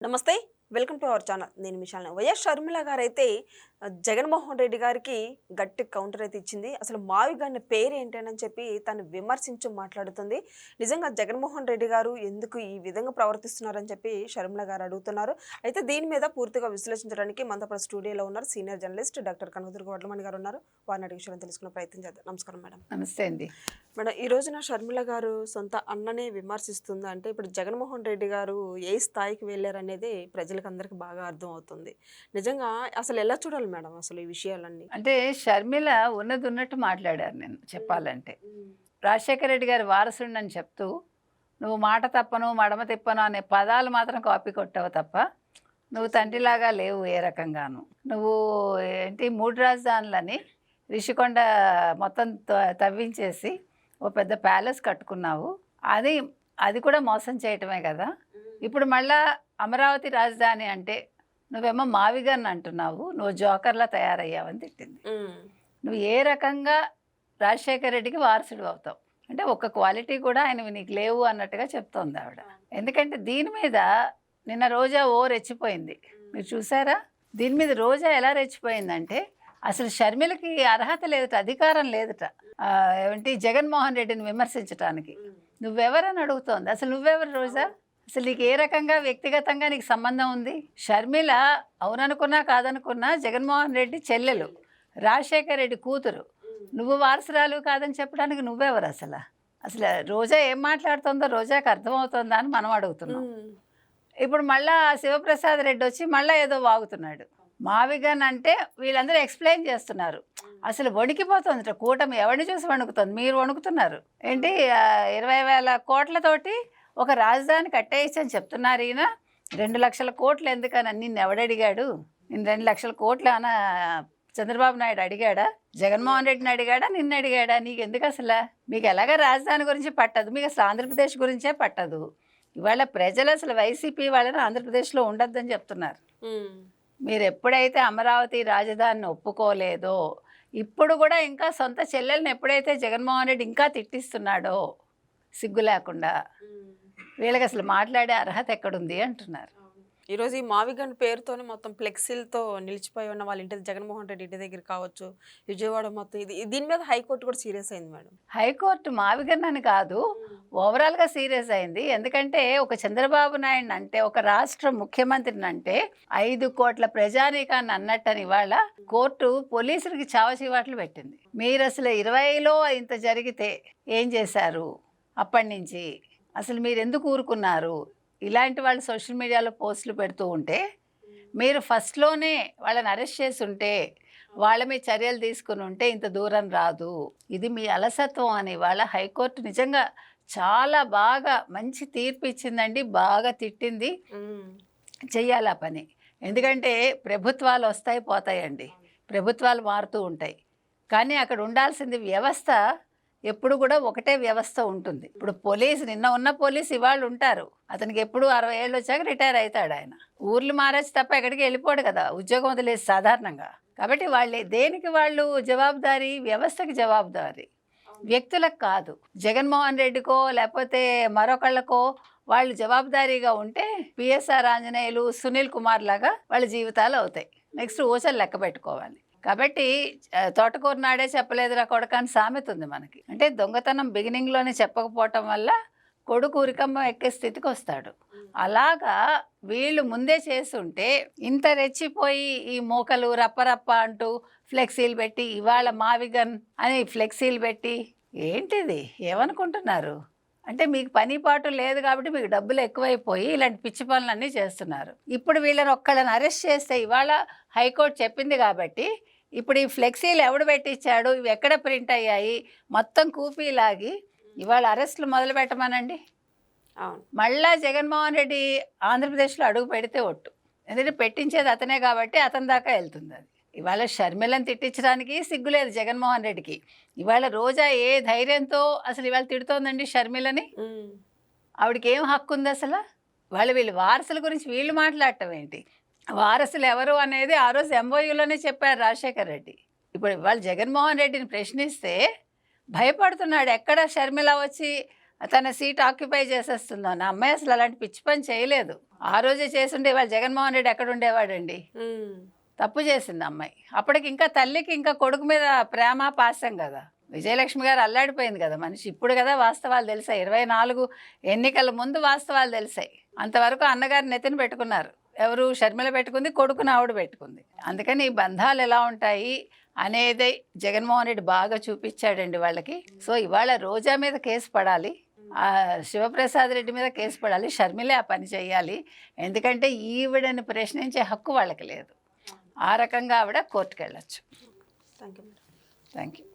నమస్తే. Welcome to our channel. నేను మిషాల్ని. YS Sharmila గారైతే Jaganmohan Reddy గారికి గట్టి కౌంటర్ అయితే ఇచ్చింది. అసలు మావి గారి పేరు ఏంటని చెప్పి తను విమర్శించి మాట్లాడుతుంది. నిజంగా జగన్మోహన్ రెడ్డి గారు ఎందుకు ఈ విధంగా ప్రవర్తిస్తున్నారని చెప్పి షర్మిల గారు అడుగుతున్నారు. అయితే దీని మీద పూర్తిగా విశ్లేషించడానికి మనతో పాటు స్టూడియోలో ఉన్నారు senior journalist doctor Kanakadurga Vadlamani గారు ఉన్నారు. వారిని అడిగే విషయాలను తెలుసుకునే ప్రయత్నం చేద్దాం. నమస్కారం మేడం. నమస్తే అండి. మేడం, ఈ రోజున షర్మిల గారు సొంత అన్ననే విమర్శిస్తుంది అంటే ఇప్పుడు జగన్మోహన్ రెడ్డి గారు ఏ స్థాయికి వెళ్ళారనేది ప్రజలకు అందరికి బాగా అర్థం అవుతుంది. నిజంగా అసలు ఎలా చూడాలి మేడం అసలు ఈ విషయాలన్నీ? అంటే షర్మిల ఉన్నది ఉన్నట్టు మాట్లాడారు. నేను చెప్పాలంటే రాజశేఖర రెడ్డి గారి వారసుడిని చెప్తూ నువ్వు మాట తప్పను మడమ తిప్పను అనే పదాలు మాత్రం కాపీ కొట్టావు తప్ప నువ్వు తండ్రిలాగా లేవు ఏ రకంగాను. నువ్వు ఏంటి 3 రాజధానులని రిషికొండ మొత్తం తవ్వించేసి ఓ పెద్ద ప్యాలెస్ కట్టుకున్నావు. అది కూడా మోసం చేయటమే కదా. ఇప్పుడు మళ్ళా అమరావతి రాజధాని అంటే నువ్వేమో మావిగన్ అంటున్నావు, నువ్వు జోకర్లా తయారయ్యావని తిట్టింది. నువ్వు ఏ రకంగా రాజశేఖర రెడ్డికి వారసుడు అవుతావు అంటే ఒక్క క్వాలిటీ కూడా ఆయనవి నీకు లేవు అన్నట్టుగా చెప్తోంది ఆవిడ. ఎందుకంటే దీని మీద నిన్న రోజా రెచ్చిపోయింది. మీరు చూసారా? దీని మీద రోజా ఎలా రెచ్చిపోయిందంటే అసలు షర్మిలకి అర్హత లేదట, అధికారం లేదట ఏమంటే జగన్మోహన్ రెడ్డిని విమర్శించడానికి. నువ్వెవరని అడుగుతోంది. అసలు నువ్వెవరు రోజా? అసలు నీకు ఏ రకంగా వ్యక్తిగతంగా నీకు సంబంధం ఉంది? షర్మిల అవుననుకున్నా కాదనుకున్నా జగన్మోహన్ రెడ్డి చెల్లెలు, రాజశేఖర రెడ్డి కూతురు. నువ్వు వారసురాలు కాదని చెప్పడానికి నువ్వెవరు? అసలు రోజా ఏం మాట్లాడుతుందో రోజాకి అర్థమవుతుందా అని మనం అడుగుతున్నాం. ఇప్పుడు మళ్ళా శివప్రసాద్ రెడ్డి వచ్చి మళ్ళీ ఏదో వాగుతున్నాడు. మావిగన్ అంటే వీళ్ళందరూ ఎక్స్ప్లెయిన్ చేస్తున్నారు. అసలు వణికిపోతుంది కూటమి. ఎవరిని చూసి వణుకుతుంది? మీరు వణుకుతున్నారు ఏంటి? 20,000 కోట్లతోటి ఒక రాజధాని కట్టేయచ్చు అని చెప్తున్నారు. ఈయన 2 లక్షల కోట్లు ఎందుకని నిన్ను ఎవడడిగాడు? నేను 2 లక్షల కోట్లు అన్న చంద్రబాబు నాయుడు అడిగాడా? జగన్మోహన్ రెడ్డిని అడిగాడా? నిన్ను అడిగాడా? నీకు ఎందుకు అసలు? మీకు ఎలాగ రాజధాని గురించి పట్టదు, మీకు అసలు ఆంధ్రప్రదేశ్ గురించే పట్టదు. ఇవాళ ప్రజలు అసలు వైసీపీ వాళ్ళని ఆంధ్రప్రదేశ్లో ఉండొద్దని చెప్తున్నారు. మీరు ఎప్పుడైతే అమరావతి రాజధానిని ఒప్పుకోలేదో, ఇప్పుడు కూడా ఇంకా సొంత చెల్లెల్ని ఎప్పుడైతే జగన్మోహన్ రెడ్డి ఇంకా తిట్టిస్తున్నాడో సిగ్గు లేకుండా, వీళ్ళకి అసలు మాట్లాడే అర్హత ఎక్కడుంది అంటున్నారు. ఈరోజు ఈ మావిగన్ పేరుతోనే మొత్తం ఫ్లెక్సీలతో నిలిచిపోయి ఉన్న వాళ్ళ ఇంటి జగన్మోహన్ రెడ్డి ఇంటి దగ్గర కావచ్చు, విజయవాడ మొత్తం దీని మీద హైకోర్టు కూడా సీరియస్ అయింది మేడం. హైకోర్టు మావిగన్ అని కాదు, ఓవరాల్గా సీరియస్ అయింది. ఎందుకంటే ఒక చంద్రబాబు నాయుడు అంటే, ఒక రాష్ట్ర ముఖ్యమంత్రిని అంటే 5 కోట్ల ప్రజానీకాన్ని అన్నట్టని ఇవాళ కోర్టు పోలీసులకి చావచీవాట్లు పెట్టింది. మీరు అసలు 20లో ఇంత జరిగితే ఏం చేశారు? అప్పటి నుంచి అసలు మీరు ఎందుకు ఊరుకున్నారు? ఇలాంటి వాళ్ళు సోషల్ మీడియాలో పోస్టులు పెడుతూ ఉంటే మీరు ఫస్ట్లోనే వాళ్ళని అరెస్ట్ చేసి ఉంటే, వాళ్ళ మీద చర్యలు తీసుకుని ఉంటే ఇంత దూరం రాదు. ఇది మీ అలసత్వం అని వాళ్ళ హైకోర్టు నిజంగా చాలా బాగా మంచి తీర్పు ఇచ్చిందండి. బాగా తిట్టింది. చెయ్యాలి ఆ పని. ఎందుకంటే ప్రభుత్వాలు వస్తాయి పోతాయండి, ప్రభుత్వాలు మారుతూ ఉంటాయి. కానీ అక్కడ ఉండాల్సింది వ్యవస్థ ఎప్పుడు కూడా ఒకటే వ్యవస్థ ఉంటుంది. ఇప్పుడు పోలీసు, నిన్న ఉన్న పోలీసు ఇవాళ ఉంటారు, అతనికి ఎప్పుడు 60 ఏళ్ళు వచ్చాక రిటైర్ అవుతాడు. ఆయన ఊర్లు మారచ్చు తప్ప ఎక్కడికి వెళ్ళిపోడు కదా, ఉద్యోగం వదిలేసి సాధారణంగా. కాబట్టి వాళ్ళే దేనికి వాళ్ళు జవాబుదారీ, వ్యవస్థకి జవాబుదారీ, వ్యక్తులకు కాదు. జగన్మోహన్ రెడ్డికో లేకపోతే మరొకళ్ళకో వాళ్ళు జవాబుదారీగా ఉంటే పిఎస్ఆర్ ఆంజనేయులు, సునీల్ కుమార్ లాగా వాళ్ళ జీవితాలు అవుతాయి. నెక్స్ట్ ఊచలు లెక్క పెట్టుకోవాలి. కాబట్టి తోటకూర నాడే చెప్పలేదురా కొడుకు అని సామెత ఉంది మనకి. అంటే దొంగతనం బిగినింగ్లోనే చెప్పకపోవటం వల్ల కొడుకు ఉరికమ్మ ఎక్కే స్థితికి వస్తాడు. అలాగా వీళ్ళు ముందే చేస్తుంటే ఇంత రెచ్చిపోయి ఈ మోకలు రప్పరప్ప అంటూ ఫ్లెక్సీలు పెట్టి, ఇవాళ మావిగన్ అని ఫ్లెక్సీలు పెట్టి ఏంటిది? ఏమనుకుంటున్నారు? అంటే మీకు పని పాటు లేదు కాబట్టి మీకు డబ్బులు ఎక్కువైపోయి ఇలాంటి పిచ్చి పనులన్నీ చేస్తున్నారు. ఇప్పుడు వీళ్ళని ఒక్కళ్ళని అరెస్ట్ చేస్తే ఇవాళ హైకోర్టు చెప్పింది కాబట్టి ఇప్పుడు ఈ ఫ్లెక్సీలు ఎవడు పెట్టించాడు, ఇవి ఎక్కడ ప్రింట్ అయ్యాయి, మొత్తం కూపీలాగి ఇవాళ అరెస్టులు మొదలు పెట్టమనండి. మళ్ళా జగన్మోహన్ రెడ్డి ఆంధ్రప్రదేశ్లో అడుగు పెడితే ఒట్టు. ఎందుకంటే పెట్టించేది అతనే కాబట్టి అతని దాకా వెళ్తుంది. అది ఇవాళ షర్మిలను తిట్టించడానికి సిగ్గులేదు జగన్మోహన్ రెడ్డికి. ఇవాళ రోజా ఏ ధైర్యంతో అసలు ఇవాళ తిడుతోందండి షర్మిలని? ఆవిడకి ఏం హక్కు ఉంది అసలు? వీళ్ళు వారసుల గురించి వీళ్ళు మాట్లాడటం ఏంటి? వారసులు ఎవరు అనేది ఆ రోజు ఎంఓయూలోనే చెప్పారు రాజశేఖర రెడ్డి. ఇప్పుడు వాళ్ళు జగన్మోహన్ రెడ్డిని ప్రశ్నిస్తే భయపడుతున్నాడు. ఎక్కడ షర్మిల వచ్చి తన సీట్ ఆక్యుపై చేసేస్తుందో. నా అమ్మాయి అసలు అలాంటి పిచ్చి పని చేయలేదు. ఆ రోజే చేసుంటే ఇవాళ జగన్మోహన్ రెడ్డి ఎక్కడ ఉండేవాడండి? ఉమ్. తప్పు చేసింది అమ్మాయి. అప్పటికి ఇంకా తల్లికి ఇంకా కొడుకు మీద ప్రేమ పాశం కదా. విజయలక్ష్మి గారు అల్లాడిపోయింది కదా మనిషి. ఇప్పుడు కదా వాస్తవాలు తెలిసాయి. 24 ఎన్నికల ముందు వాస్తవాలు తెలిసాయి. అంతవరకు అన్నగారు నెత్తిన పెట్టుకున్నారు. ఎవరు? షర్మిల పెట్టుకుంది, కొడుకుని ఆవిడ పెట్టుకుంది. అందుకని ఈ బంధాలు ఎలా ఉంటాయి అనేది జగన్మోహన్ రెడ్డి బాగా చూపించాడండి వాళ్ళకి. సో ఇవాళ రోజా మీద కేసు పడాలి, శివప్రసాద్ రెడ్డి మీద కేసు పడాలి, షర్మిలే ఆ పని చేయాలి. ఎందుకంటే ఈవిడని ప్రశ్నించే హక్కు వాళ్ళకి లేదు. ఆ రకంగా ఆవిడ కోర్టుకు వెళ్ళచ్చు. Thank you. Thank you.